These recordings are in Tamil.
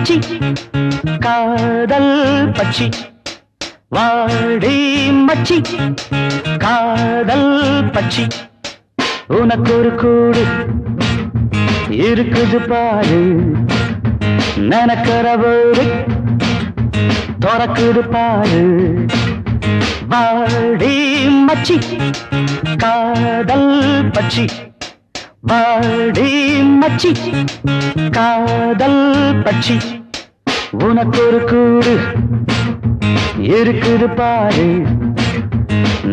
மச்சி காதல் பச்சி வாடி மச்சி காதல் பச்சி உனக்கு ஒரு கூடு இருக்குது பாரு நினைக்கிறவோடு துறக்குது பாரு வாடி மச்சி காதல் பச்சி வாடி மச்சி காதல் பச்சி உனக்கு ஒரு கூடு இருக்குது பாரு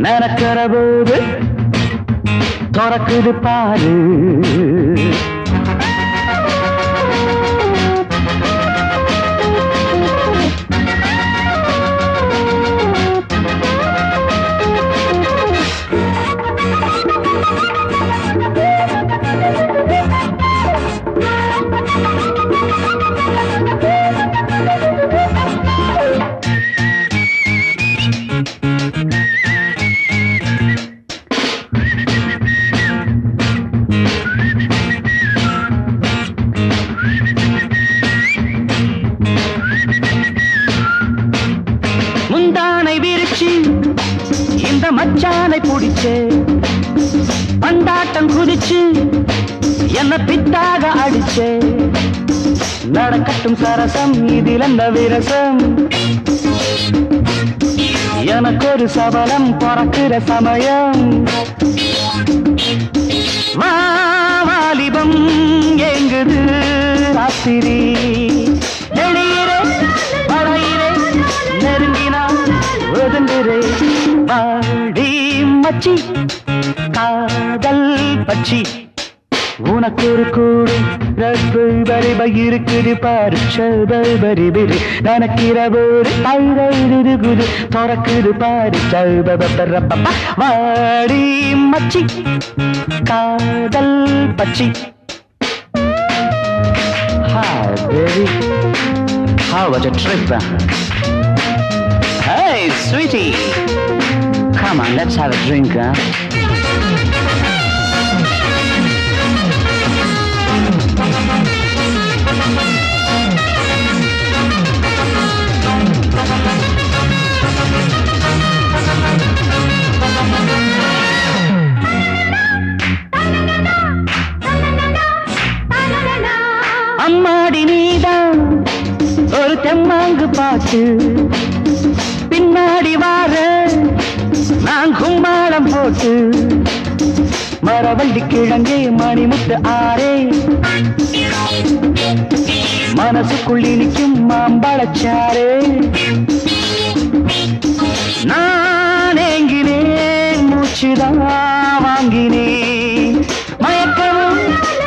நினைக்கிறவோடு துறக்குது பாரு முந்தானை விரிச்சு இந்த மச்சானை பிடிச்சு பந்தாட்டம் குதிச்சு என்ன பித்தாக அடிச்சே நடக்கட்டும் சரசம் இதில் என்ன விரசம் எனக்கு ஒரு சபலம் பிறக்கிற சமயம் வாலிபம் எங்குது ராத்திரி வெளியிலே பழையிலே நெருங்கினால் ஒதுங்குறே வாடி மச்சி காதல் பச்சி உனக்கு ஒரு கூடு பரிப இருக்குது பாரு பரிபிரி நனக்கிறவோடு குது துறக்குது பாரு வாடி மச்சி காதல் பச்சி. Hi baby, how was your trip? Hey sweetie, come on, let's have a drink, huh? அம்மாடி நீதான் ஒரு தெம்மாங்கு பாட்டு பின்னாடி வார நான் கும்மாளம் போட்டு மரவள்ளி கிழங்கே மணிமுத்து ஆரே மனசுக்குள்ளி நிற்கும் மாம்பழச்சாரே நான் ஏங்கினேன் மூச்சுதான் வாங்கினேன் மயக்கவும்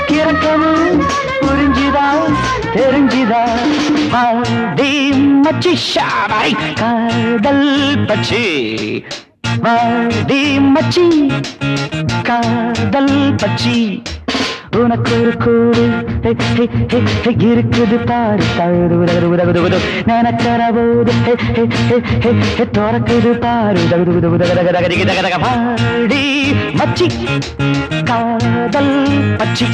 கிறக்கவும் புரிஞ்சுதான் தெரிஞ்சுதான் வாடி மச்சி ஷாபாய் காதல் பச்சி வாடி மச்சி காதல் பச்சி உனக்கு ஒரு கூடு இருக்குது பாரு நினைக்கிறவோடு துறக்குது பாரு வாடி மச்சி காதல் பச்சி.